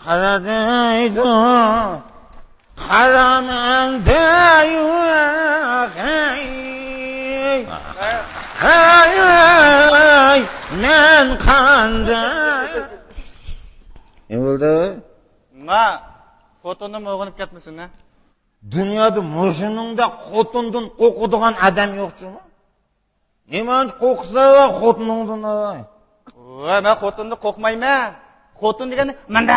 Qaradaydı qaramanda yo'q ay men qanday. Ne bo'ldi? Ma, xotinim o'g'inib ketmasin, ha? Dunyoda mushiningda xotindan qo'rqadigan odam yo'qchimi? Nima qo'rqsa va xotiningdan voy. Voy, men xotinni qo'rqmayman. Xotin degani menda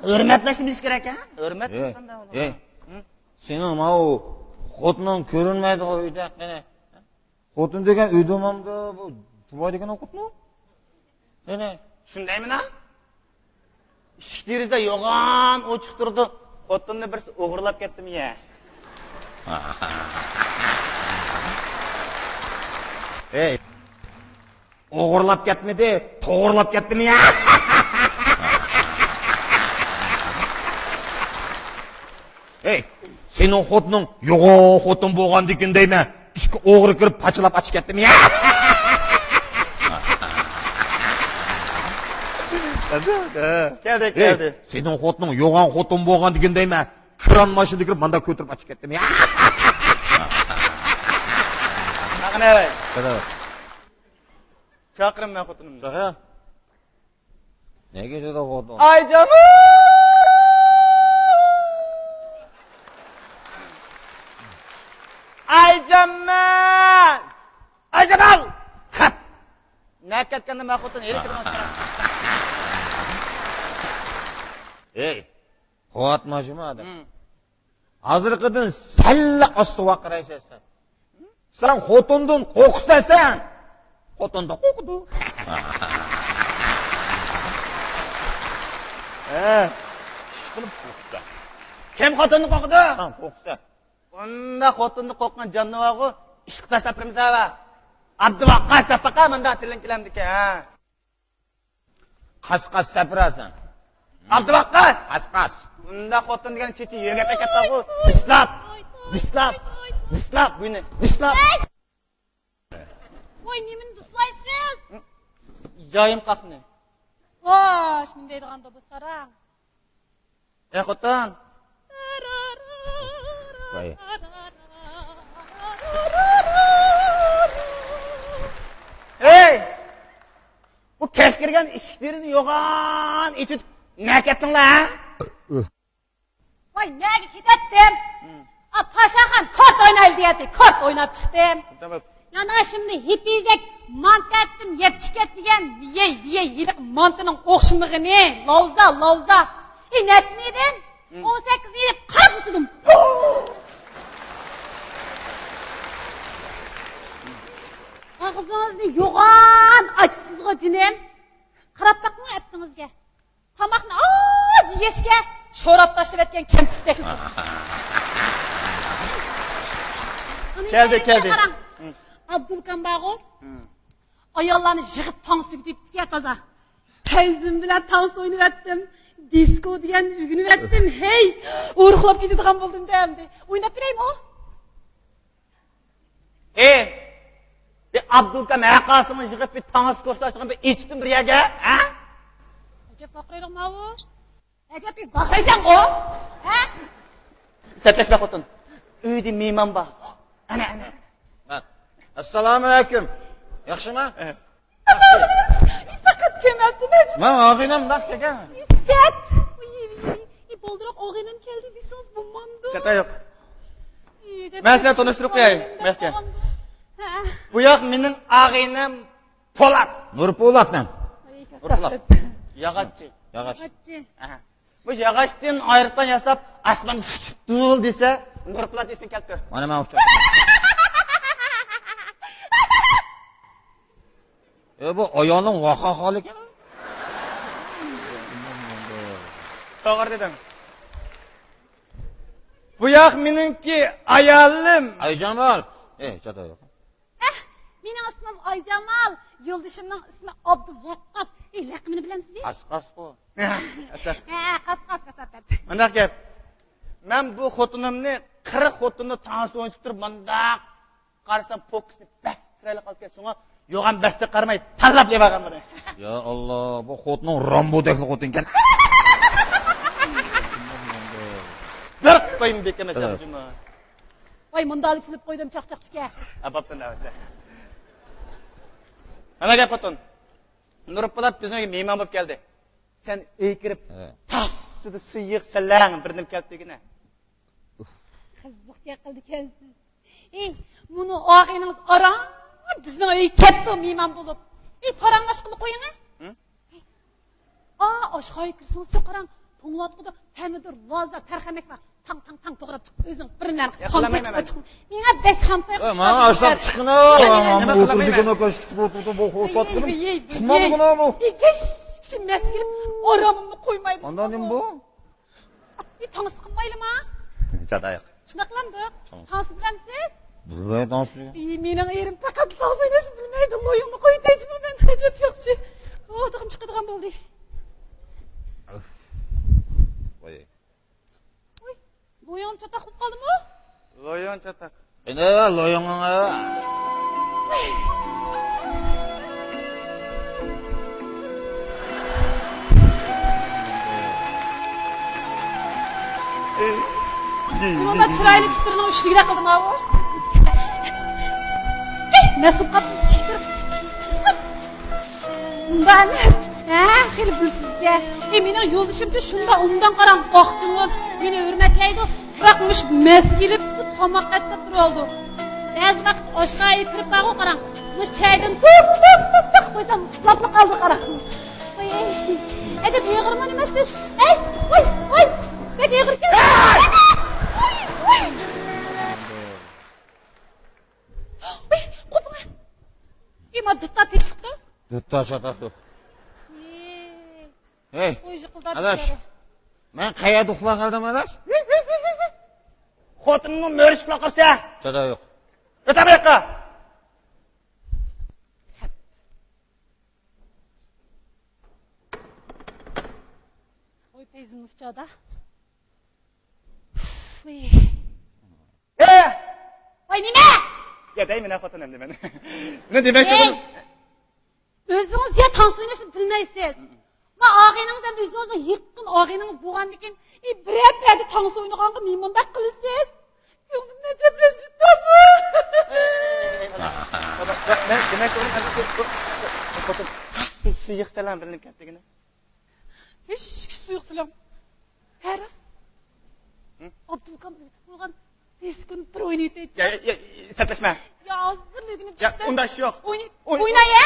hurmatlashni bilish kerak, ha? Hurmat qilsanda uni. Sening mau xotining ko'rinmaydi uyda qana. Xotin degan uydomamda bu tuvoy degan xotin? Qana, shundaymi-na? Eshik derizda yo'g'on ochiq turdi. Xotinni birisi o'g'irlab ketdimi-ya? Ey, o'g'irlab ketmidi, to'g'irlab ketdimi-ya? Ey, sening xotining yo'g'on xotin bo'lgandikin deyman. Ishga o'g'ri kirib pachilab ochib ketdimi-ya? Keldi. Sening xotining yo'g'on xotin bo'lgandikin deyman. Kran mashinada kirib menda ko'tirib ochib ketdimi-ya? Qani? Chaqirim men xotinimni. Chaqir. Nega juda xotin? Ayjamal! Ayjamal! Qap. Nakatganda men xotin elektrdan chiqaram. Ey, qo'atmajimi adam? Hozirgidan salla osti vaqiraysan. Sen xotindan qo'rqsasan, xotindan qo'rqdi. Qilib qo'rqdi. Kim xotinni qo'rqdi? Sen qo'rqsa. Bunda xotinni qo'rqgan jonivorg'i ishq tashlab turmizava. Abduvaqqas tafaqa menda tilinkilamdiki, ha. Qasqas sapirasan. Abduvaqqas, Qasqas. bunda xotin degan chechi yerga pakatdi-ku. Bislab, buni. Bislab. Voy, nimani dislaysiz? Joyim qaqni. Vosh, men deydiganda bu sarang. Ey xotin. Voy. Ey! Bu keskirgan ishiklarni yo'g'on ichib nakatdinglar, ha? Voy, nega ketdim? Paşaxon kart o'ynaydi deydi, kart o'ynab chiqdim. Yana şimdi hipidek mantatdim, yeb chiqat degan, viyay yiliq mantining o'xshimig'ini, lovza. Nechini edin? 18 yillik qarab o'tdim. Ağzınızda yoğan açsızga cinem. Qarab bakmı etdingizga? Tamaqni az yeyishga sho'rab tashlab etgan kempirdek. Keldi. Abdulkan bag'o. Ayollarni yig'ib tangsib ketdi toza. Tayzim bilan tans o'ynab etdim. Disko degan uyg'unib etdim. Hey, uruqlab ketadigan bo'ldim demdi. O'ynab beraymi o? Abdulkam aqasini yig'ib bir tans ko'rsatgan bir ichdim bir yerga, ha? Ajab baqiraymi o? Ajab bir baqiraysan-ku, ha? Satlashma xotin. Uyda mehmon bor. Ana. Assalomu alaykum. Yaxshimi? Faqat kelmadingiz. Men og'inam daqqa. Sat. Bo'ldiroq og'inim keldi desangiz bo'lmamdi. Sata yo'q. Men seni tanishtirib qo'yay, Mehka. Bu yoq mening og'inim Po'lat. Nurpo'latdan. Nurpo'lat. Yog'ochchi. Aha. Bu yog'ochdan ayrıqdan yasab, asman tul desa, Nurpo'lat esin keldi. Mana men o'xshab. Bu ayolning voqa holi ekan. To'g'ri dedim. Bu yoq meningki ayolim. Ayjamal. Chata yo'q. Mening ismim Ayjamal, yo'ldishimning ismi Abduvaqqas. Laqabini bilamsiz? Qasqasqo. Qasqas. Mana gap. Men bu xotinimni 40 xotinni tansi o'ynab turib, mundaq qarasam fokusni bak sirayli qolib ketsin. Yo'g'an bashda qaramay, tanlab yevagan buni. Ya Allah, bu xotinning Rambodek xotin ekan. koyayım bekeme şapcımı. Voy, mundalik silib qo'ydim chaqchaqchiga. Abaptan avsa. Ana gap xotin. Nurpolat bizga mehmon bo'lib keldi. Sen uy kirib, tassidi suyiq salang birnim kelib degina. Qiziqga qildi ekansiz. Buni og'ayningiz aram bizning uyga ketdi mehmon bo'lib. Parangash qilib qo'ying. Oshxonaga kirsangiz shu qarang, to'nglatqida hamidir loza tarxamak bor. Tang to'g'rab chiqib o'zining biridan xamsak chiqib. Menga bek xamsak. Mana ashlab chiqin. Nima o'tirdigini ko'rsatib o'tirdi bu xo'shatdim. Chiqmadi buni bu. Kichik maskil oramimni qo'ymaydi. Ondan nima bu? Tanыс qilmaylimi? Jadayoq. Shunaqa qildi. Tanыс bilamsiz? Bilmay tanısı. Mening erim faqat tanыс o'ynash bilmaydi. Loyingni qo'yib tejman men ajab yaxshi. O'tig'im chiqadigan bo'ldi. Voy. Loying chataq bo'lib qoldimi? Loyon chataq. Endi loyingni. Bunda chiroyli chitirni uchligida qildim ha. Nasib qilib chiqtirib. Bundan xil bilsizga. Mening yo'lishimcha shunda undan qarang vaqtimni meni hurmatlaydi. Biroq mush maskilib tomoq qatib turoldi. Ba'zi vaqt oshxonaga kirib qarang qarang. Mush chaydan to'q qo'ysam uxlab qoldi qarang. Voy. Ajab yig'irma nimasiz? Voy. Bek yig'irkan. Qo'pma. Ima dutta tishqi. Dutta chataq. Hey. Adash. Men qayerda uxlab qoldim adash? Xotinning mo'rish qilib qolsa. Jadayoq. O'ta bu yoqqa. Voy pezim uçada. Voy nima? Ya deyman xotinim deman. Nima demoqchi bo'ldim? O'zingiz ya tanış oynashni bilmaysiz. Ma og'ayningizdan o'zingizni yiqqin og'ayningiz bo'lgandan keyin biror payda tanış o'ynaganga mehmonbak qilasiz. Ko'nglimdan jabranjitdi. Men demoqchi bo'ldim, xotin siz suyiq salam bilinib ketdigini. Hech suyuq salam. Haras. Abdulkam o'tib qo'ygan. Eskun bir o'ynaydi. Ya, satlashma. Ya hozirligini chiqdi. Ya, unda ish yo'q. O'ynaya.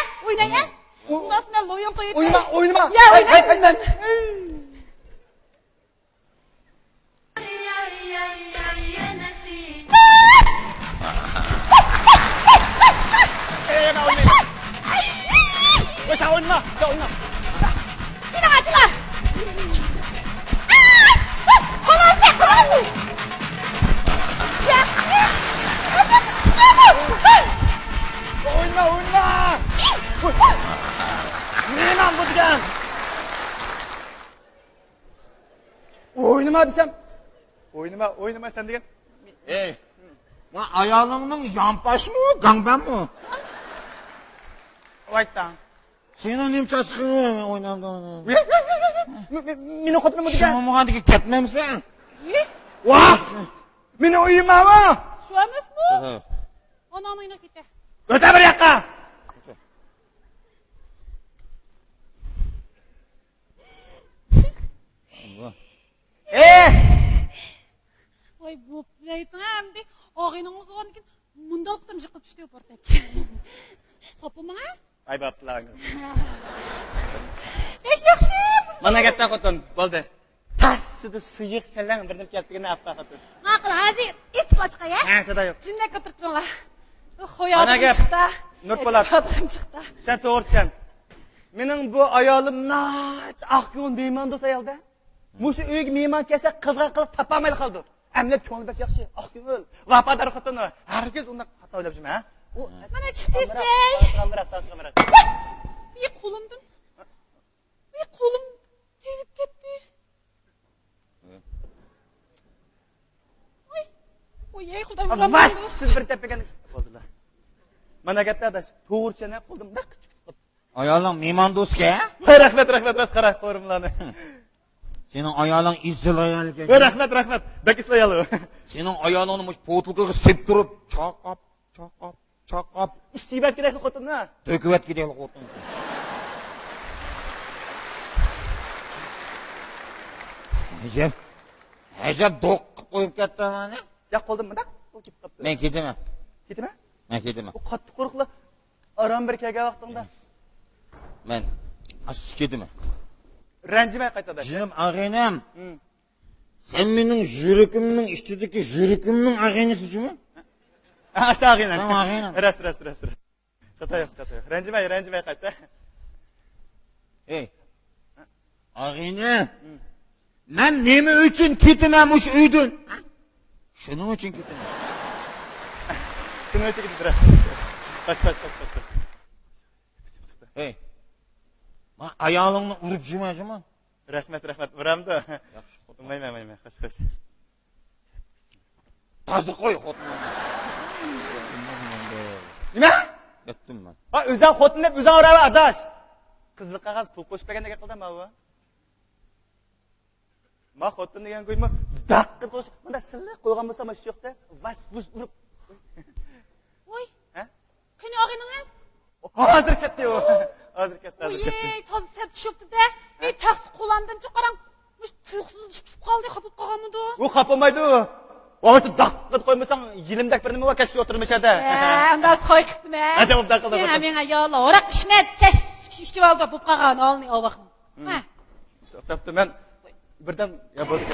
Undan men loyin qo'yib. O'ynama. Ya, o'ynayman. O'ynama. Seni atla. O'ynama. Nima bu degan? O'ynama desam. O'ynama sen degan. Men ayolingning yampashmi, gangbanmi? Voytan. Seni nimchasi qilib o'ynamdan. Meni xotinim degan. Shomog'andiki ketmaymisan? Voh! Meni o'yinmami? Shu emasmi? Onam o'ynab ketdi. O'ta bir yoqqa. Voy bu aytamdi. Og'ayningiz o'rniga mundaq qilsam yiqib tushdi o'rtak. Xo'pmi? Ay baplarga. Yaxshi. Mana katta xotin bo'ldi. Tassidi suyiq salang birnim keltigini appa xotin. Ma'qul, hozir it qochqa ya. Ha, sada yo'q. Jindak o'tiribman. Xo'yadim chiqdi. Nurpolat. Chiqdi. Sen to'g'risan. Mening bu ayolim nayt aqyo'l mehmon do'st ayolda. Mushu uyga mehmon kelsa qizg'a qilib topolmay qoldi. Amlab ko'ngli bak yaxshi. Aqyo'l, vafodor xotini. Hargiz undan xato o'ylab yurma, ha? Mana chiqdingizday. Qamira. Bir qo'limdan. Bir qo'lim tegib ketdi. Oy, xudoim rahmat. Vas, siz bir tepagan bo'ldilar. Mana katta adash, to'g'richani qo'ldim, naq chiqib qoldi. Ayoling mehmon do'stga? Rahmat, qarab qo'yrimlarni. Sening ayoling izil ayol ekan. Rahmat. Bakisla ayol. Sening ayolingni mush potilkaga sep turib, chaqab. İstibat kerak xotinni. To'kibat kerak xotin. Ajab do'q qilib qo'yib ketdi meni. Ya qo'ldim bundoq, u ketib qopti. Men ketaman. Ketma? Men ketaman. U qattiq qo'rqli. Aram bir kelgan vaqtingda. Men asiz ketaman. Ranjimay qaytada. Jinim ag'inam. Sen mening yuragimning ichidagi yuragimning ag'inasichimi? Ashta ag'inam. Tamam ag'inam. Ras. Chatoyoq. Ranjimay qayta. Ey. Ag'ina. Men nima uchun ketaman o'sha uydan? Shuning uchun ketaman. Shuning uchun ketaman. Qoch. Ey. Men ayolingni urib jimajimi? Rahmat. Uramdi. Yaxshi. Mayma. Qoch. Toza qo'y xotinni. Nima? Yetdim men. Ha, o'zing xotin deb o'zing urab adash. Qizil qog'oz pul qo'shib bergandek qildimmi bu? Ma xotin degan ko'yma daqqa qo'shib, bunda silliq qo'ygan bo'lsa mana shu yoqda vas urib. Voy. Ha? Qani og'inangiz? Hozir ketdi u. Ey, toza sep tushibdi-da. Ey, taxsi qo'landim chiqaram. Mush tuyuqsiz chiqib qoldi, xapib qolganmidi? U xapamaydi u. Vaqti daqqa qo'ymasang, yilimdak bir nima va kashf o'tirmishadi. Unda qo'y qitma. Ajab daqqa. Men ayol, o'raq pishmat, kashf oldi, bo'lib qolgan olni o vaqt. Ha. To'xtabdi men birdan ya bo'ldi.